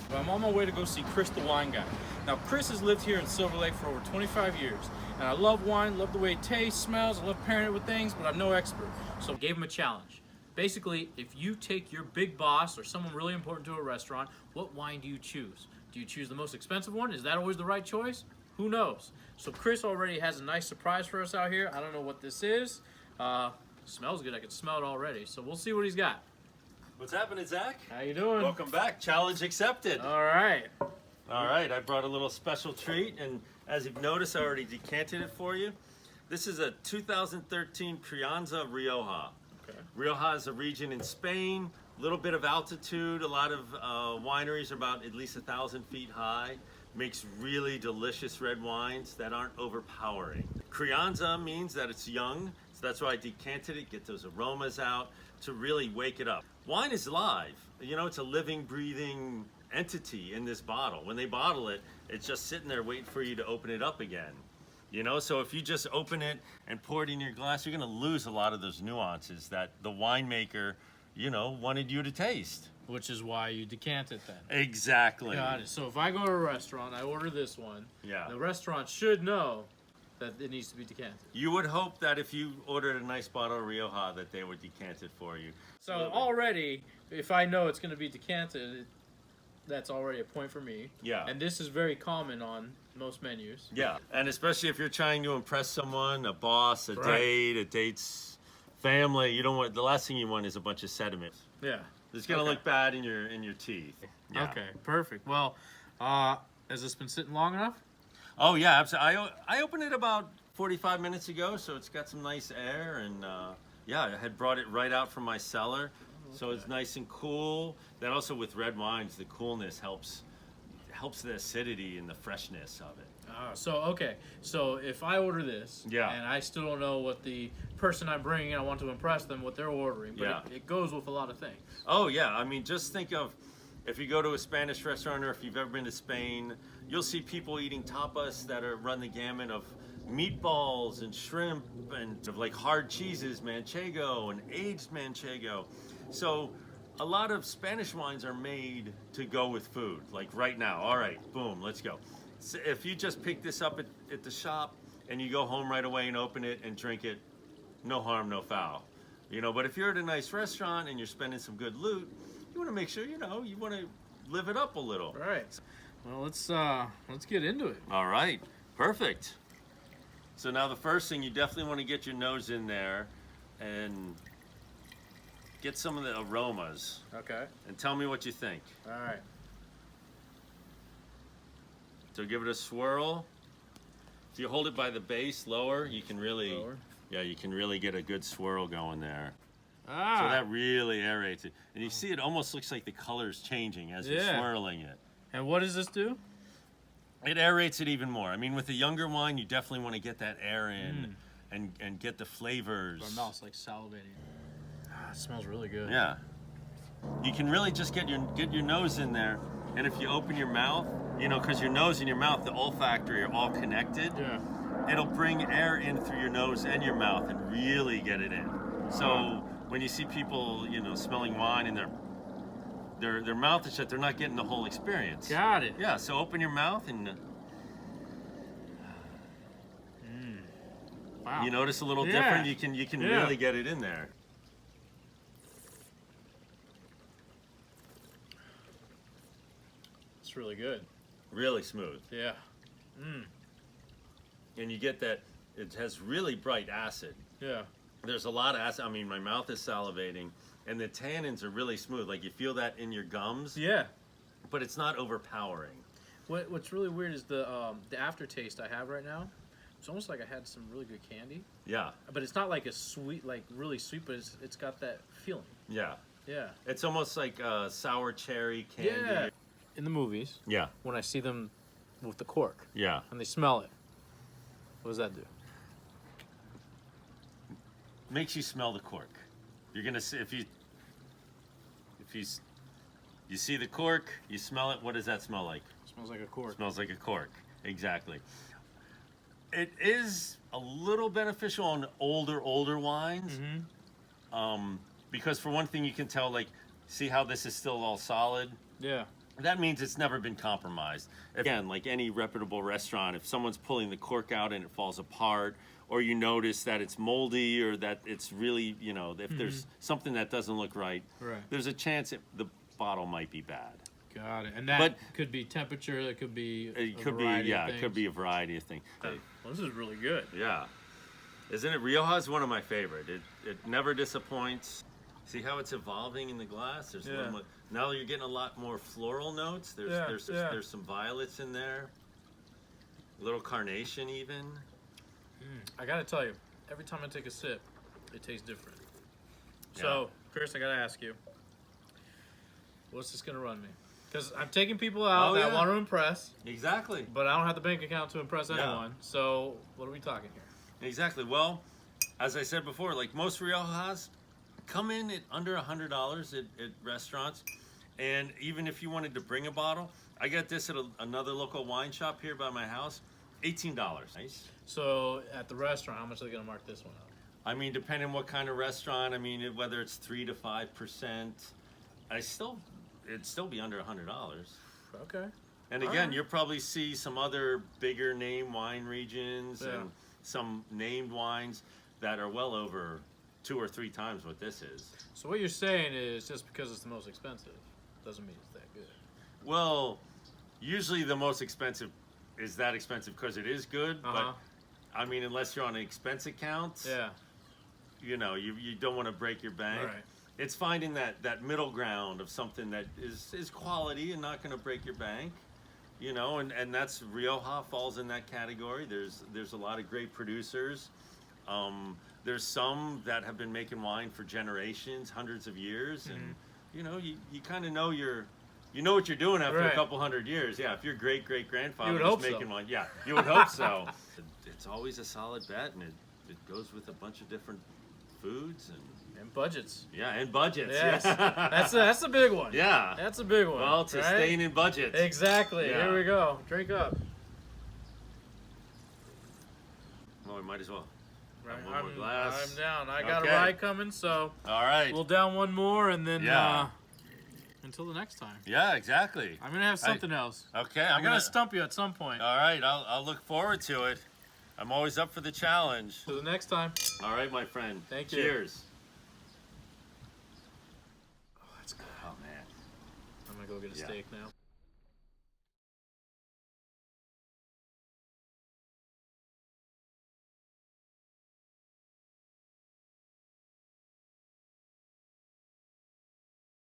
but I'm on my way to go see Chris the Wine Guy. Now, Chris has lived here in Silver Lake for over 25 years, and I love wine, love the way it tastes, smells, I love pairing it with things, but I'm no expert. So I gave him a challenge. Basically, if you take your big boss or someone really important to a restaurant, what wine do you choose? Do you choose the most expensive one? Is that always the right choice? Who knows? So Chris already has a nice surprise for us out here. I don't know what this is. Smells good. I can smell it already. So we'll see what he's got. What's happening, Zach? How you doing? Welcome back. Challenge accepted. All right. All right, I brought a little special treat, and as you've noticed, I already decanted it for you. This is a 2013 Crianza Rioja. Okay. Rioja is a region in Spain, a little bit of altitude, a lot of wineries are about at least 1,000 feet high. Makes really delicious red wines that aren't overpowering. Crianza means that it's young, so that's why I decanted it, get those aromas out to really wake it up. Wine is live. You know, it's a living, breathing entity in this bottle. When they bottle it, it's just sitting there waiting for you to open it up again. You know, so if you just open it and pour it in your glass, you're gonna lose a lot of those nuances that the winemaker, you know, wanted you to taste. Which is why you decant it then. Exactly. Got it. So if I go to a restaurant, I order this one. Yeah. The restaurant should know that it needs to be decanted. You would hope that if you ordered a nice bottle of Rioja that they would decant it for you. So Absolutely. already, if I know it's going to be decanted, that's already a point for me. Yeah. And this is very common on most menus. Yeah, and especially if you're trying to impress someone, a boss, a Right. date, a date's family, you don't want, the last thing you want is a bunch of sediment. Yeah. It's gonna Okay. look bad in your teeth. Yeah. Okay, perfect. Well, has this been sitting long enough? Oh yeah, absolutely. I opened it about 45 minutes ago, so it's got some nice air, and yeah, I had brought it right out from my cellar, so it's nice and cool. That also with red wines, the coolness helps the acidity and the freshness of it. So if I order this, Yeah. and I still don't know what the person I'm bringing, I want to impress them what they're ordering, but Yeah. it goes with a lot of things. Oh yeah, I mean, just think of if you go to a Spanish restaurant or if you've ever been to Spain, you'll see people eating tapas that run the gamut of meatballs and shrimp and of like hard cheeses, manchego and aged manchego. So a lot of Spanish wines are made to go with food. Like right now, all right, boom, let's go. So if you just pick this up at the shop and you go home right away and open it and drink it, no harm, no foul. You know, but if you're at a nice restaurant and you're spending some good loot, you want to make sure, you know, you want to live it up a little. All right. Well, let's get into it. All right, perfect. So now the first thing, you definitely want to get your nose in there and get some of the aromas Okay. and tell me what you think. All right. So give it a swirl. If you hold it by the base lower, you can really, Lower. yeah, you can really get a good swirl going there. Ah. So that really aerates it. And you see it almost looks like the color's changing as you're Yeah. swirling it. And what does this do? It aerates it even more. I mean, with the younger wine, you definitely want to get that air in and get the flavors. My mouth's like salivating. Ah, it smells really good. Yeah. You can really just get your nose in there, and if you open your mouth, you know, because your nose and your mouth, the olfactory are all connected. Yeah. It'll bring air in through your nose and your mouth and really get it in. So when you see people, you know, smelling wine and their mouth is shut, they're not getting the whole experience. Got it. Yeah. So open your mouth and Wow. you notice a little Yeah. different. You can Yeah. really get it in there. It's really good. Really smooth. Yeah. And you get that it has really bright acid. Yeah. There's a lot of acid. I mean, my mouth is salivating, and the tannins are really smooth. Like you feel that in your gums, Yeah. but it's not overpowering. What's really weird is the aftertaste I have right now. It's almost like I had some really good candy, Yeah, but it's not like a sweet, like really sweet, but it's got that feeling. yeah. Yeah. It's almost like sour cherry candy. Yeah. In the movies, Yeah, when I see them with the cork yeah. and they smell it, what does that do? Makes you smell the cork. You're gonna see if you see the cork, you smell it. What does that smell like? Smells like a cork. Smells like a cork. Exactly. It is a little beneficial on older wines. Because for one thing, you can tell, like, see how this is still all solid? Yeah. that means it's never been compromised. Again, like any reputable restaurant, if someone's pulling the cork out and it falls apart, or you notice that it's moldy or that it's really, you know, if there's something that doesn't look right, there's a chance the bottle might be bad. Got it. And that could be temperature, it could be It could be, yeah, it could be a variety of things. Well, this is really good. Yeah. Isn't it? Rioja's one of my favorite. It never disappoints. See how it's evolving in the glass? There's a little more, now you're getting a lot more floral notes. There's some violets in there. A little carnation even. I gotta tell you, every time I take a sip, it tastes different. So, Chris, I gotta ask you, what's this gonna run me? Because I'm taking people out that want to impress. Exactly. But I don't have the bank account to impress anyone. So, what are we talking here? Exactly. Well, as I said before, like most Riojas, come in at under $100 at restaurants. And even if you wanted to bring a bottle, I got this at another local wine shop here by my house, $18. Nice. So at the restaurant, how much are they going to mark this one up? I mean, depending on what kind of restaurant, I mean, whether it's 3 to 5%, it'd still be under $100. Okay. And again, you'll probably see some other bigger name wine regions and some named wines that are well over 2 or 3 times what this is. So what you're saying is just because it's the most expensive doesn't mean it's that good. Well, usually the most expensive is that expensive because it is good, but I mean, unless you're on an expense account, you know, you don't want to break your bank. Right. It's finding that middle ground of something that is quality and not going to break your bank. You know, and that's Rioja falls in that category. There's a lot of great producers. There's some that have been making wine for generations, hundreds of years, and you know, you kind of know you know what you're doing after a couple hundred years. Yeah, if your great grandfather was making wine, yeah, you would hope so. It's always a solid bet, and it goes with a bunch of different foods and budgets. Yeah, and budgets. Yes, that's a big one. Yeah, that's a big one. Well, to staying in budget. Exactly. Yeah. Here we go. Drink up. Well, we might as well. Right. One more glass. I'm down. I got a ride coming, so all right. We'll down one more, and then until the next time. Yeah, exactly. I'm gonna have something else. Okay, I'm gonna stump you at some point. All right, I'll look forward to it. I'm always up for the challenge. Till the next time. All right, my friend. Thank you. Cheers. Oh, that's good. Oh man. I'm gonna go get a steak now.